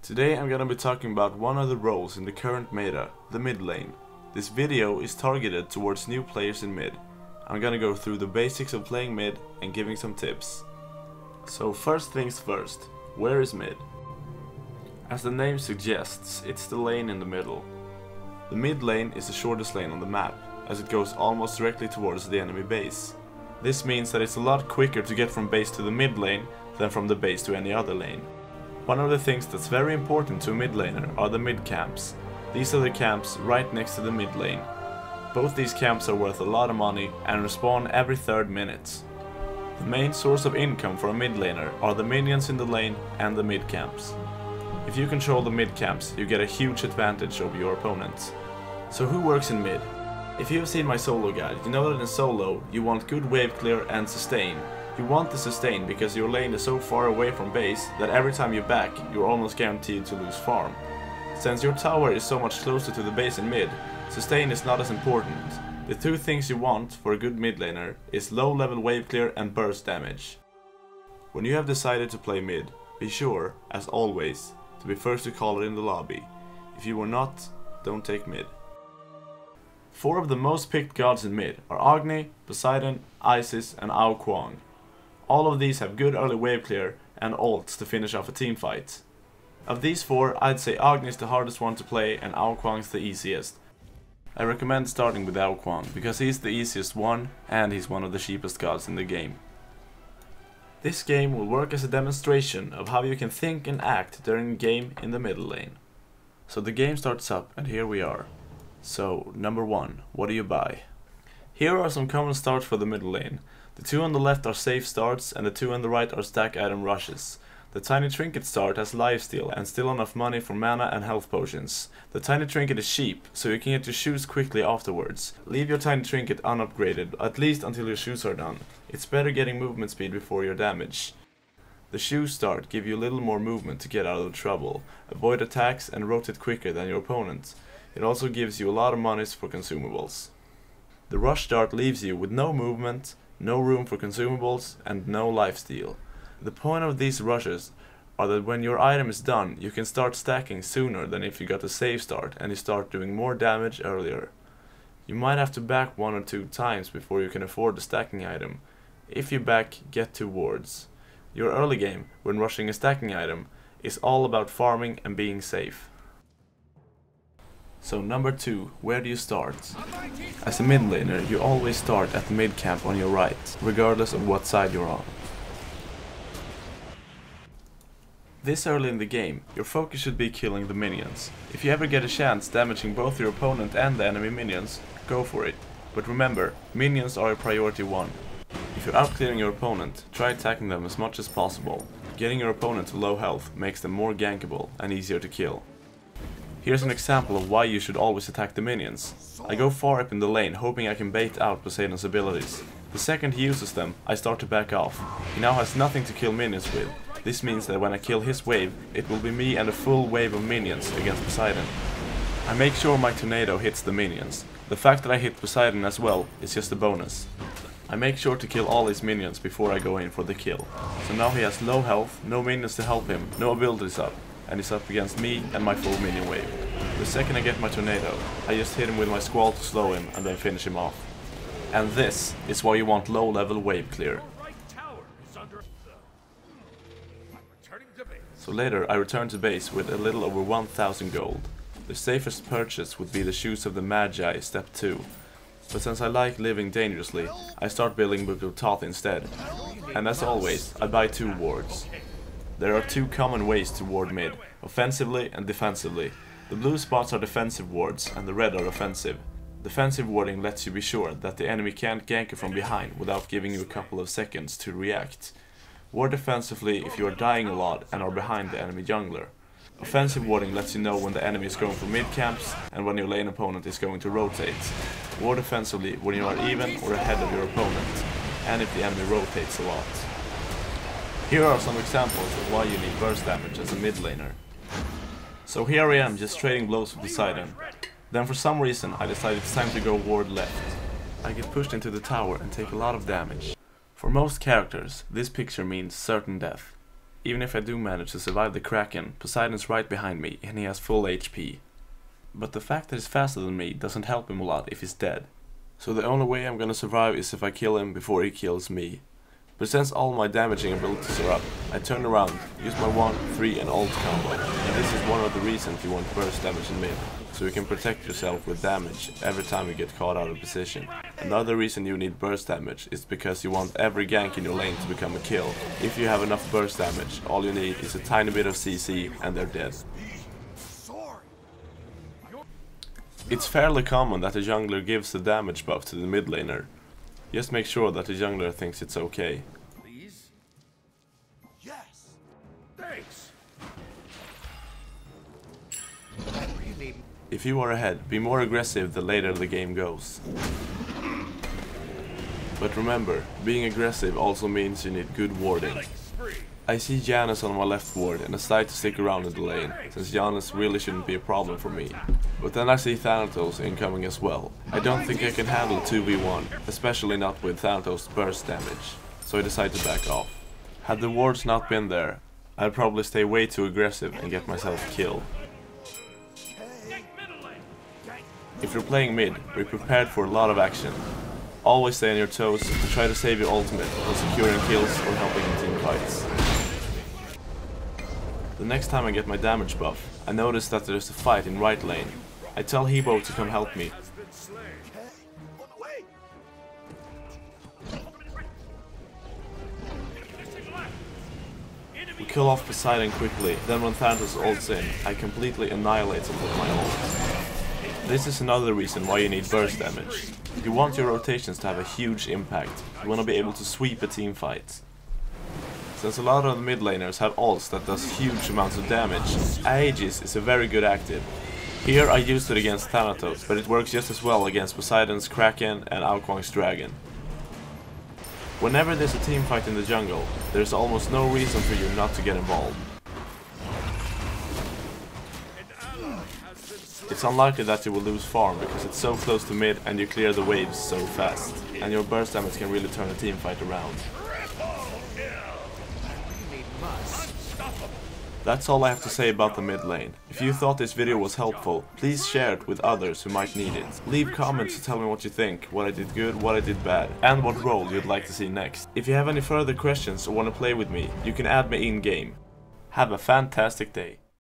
Today I'm gonna be talking about one of the roles in the current meta, the mid lane. This video is targeted towards new players in mid. I'm gonna go through the basics of playing mid and giving some tips. So first things first, where is mid? As the name suggests, it's the lane in the middle. The mid lane is the shortest lane on the map, as it goes almost directly towards the enemy base. This means that it's a lot quicker to get from base to the mid lane than from the base to any other lane. One of the things that's very important to a mid laner are the mid camps. These are the camps right next to the mid lane. Both these camps are worth a lot of money and respawn every 3rd minute. The main source of income for a mid laner are the minions in the lane and the mid camps. If you control the mid camps, you get a huge advantage over your opponents. So who works in mid? If you have seen my solo guide, you know that in solo you want good wave clear and sustain. You want the sustain because your lane is so far away from base that every time you back, you're almost guaranteed to lose farm. Since your tower is so much closer to the base in mid, sustain is not as important. The two things you want for a good mid laner is low level wave clear and burst damage. When you have decided to play mid, be sure, as always, to be first to call it in the lobby. If you were not, don't take mid. 4 of the most picked gods in mid are Agni, Poseidon, Isis and Ao Kuang. All of these have good early wave clear and ults to finish off a team fight. Of these 4, I'd say Agni is the hardest one to play and Ao Kuang is the easiest. I recommend starting with Ao Kuang because he's the easiest one and he's one of the cheapest gods in the game. This game will work as a demonstration of how you can think and act during a game in the middle lane. So the game starts up and here we are. So, number 1, what do you buy? Here are some common starts for the middle lane. The 2 on the left are safe starts and the 2 on the right are stack item rushes. The tiny trinket start has lifesteal and still enough money for mana and health potions. The tiny trinket is cheap, so you can get your shoes quickly afterwards. Leave your tiny trinket unupgraded, at least until your shoes are done. It's better getting movement speed before your damage. The shoes start give you a little more movement to get out of trouble, avoid attacks and rotate quicker than your opponent. It also gives you a lot of monies for consumables. The rush start leaves you with no movement, no room for consumables and no lifesteal. The point of these rushes are that when your item is done, you can start stacking sooner than if you got a save start and you start doing more damage earlier. You might have to back 1 or 2 times before you can afford the stacking item. If you back, get 2 wards. Your early game, when rushing a stacking item, is all about farming and being safe. So number 2, where do you start? As a mid laner, you always start at the mid camp on your right, regardless of what side you're on. This early in the game, your focus should be killing the minions. If you ever get a chance damaging both your opponent and the enemy minions, go for it. But remember, minions are a priority 1. If you're outclearing your opponent, try attacking them as much as possible. Getting your opponent to low health makes them more gankable and easier to kill. Here's an example of why you should always attack the minions. I go far up in the lane hoping I can bait out Poseidon's abilities. The second he uses them, I start to back off. He now has nothing to kill minions with. This means that when I kill his wave, it will be me and a full wave of minions against Poseidon. I make sure my tornado hits the minions. The fact that I hit Poseidon as well is just a bonus. I make sure to kill all his minions before I go in for the kill. So now he has low health, no minions to help him, no abilities up, and he's up against me and my full minion wave. The second I get my tornado, I just hit him with my squall to slow him and then finish him off. And this is why you want low level wave clear. So later I return to base with a little over 1000 gold. The safest purchase would be the Shoes of the Magi step 2. But since I like living dangerously, I start building Book of Thoth instead. And as always, I buy 2 wards. There are 2 common ways to ward mid, offensively and defensively. The blue spots are defensive wards and the red are offensive. Defensive warding lets you be sure that the enemy can't gank you from behind without giving you a couple of seconds to react. Ward defensively if you are dying a lot and are behind the enemy jungler. Offensive warding lets you know when the enemy is going for mid camps and when your lane opponent is going to rotate. Ward offensively when you are even or ahead of your opponent, and if the enemy rotates a lot. Here are some examples of why you need burst damage as a mid laner. So here I am just trading blows with Poseidon. Then for some reason I decided it's time to go ward left. I get pushed into the tower and take a lot of damage. For most characters, this picture means certain death. Even if I do manage to survive the Kraken, Poseidon's right behind me and he has full HP. But the fact that he's faster than me doesn't help him a lot if he's dead. So the only way I'm gonna survive is if I kill him before he kills me. But since all my damaging abilities are up, I turn around, use my 1, 3 and ult combo. And this is one of the reasons you want burst damage in mid, so you can protect yourself with damage every time you get caught out of position. Another reason you need burst damage is because you want every gank in your lane to become a kill. If you have enough burst damage, all you need is a tiny bit of CC and they're dead. It's fairly common that the jungler gives the damage buff to the mid laner. Just make sure that the jungler thinks it's okay. Please? Yes. Thanks. If you are ahead, be more aggressive the later the game goes. But remember, being aggressive also means you need good warding. I see Janus on my left ward and decide to stick around in the lane, since Janus really shouldn't be a problem for me. But then I see Thanatos incoming as well. I don't think I can handle 2v1, especially not with Thanatos' burst damage, so I decide to back off. Had the wards not been there, I'd probably stay way too aggressive and get myself killed. If you're playing mid, be prepared for a lot of action. Always stay on your toes and try to save your ultimate while securing kills or helping in team fights. The next time I get my damage buff, I notice that there's a fight in right lane. I tell Hebo to come help me. We kill off Poseidon quickly, then when Thanatos ults in, I completely annihilate him with my ult. This is another reason why you need burst damage. You want your rotations to have a huge impact. You want to be able to sweep a team fight. Since a lot of the mid laners have ults that does huge amounts of damage, Aegis is a very good active. Here I used it against Thanatos, but it works just as well against Poseidon's Kraken and Ao Kuang's Dragon. Whenever there's a team fight in the jungle, there's almost no reason for you not to get involved. It's unlikely that you will lose farm because it's so close to mid and you clear the waves so fast, and your burst damage can really turn a team fight around. That's all I have to say about the mid lane. If you thought this video was helpful, please share it with others who might need it. Leave comments to tell me what you think, what I did good, what I did bad, and what role you'd like to see next. If you have any further questions or want to play with me, you can add me in game. Have a fantastic day.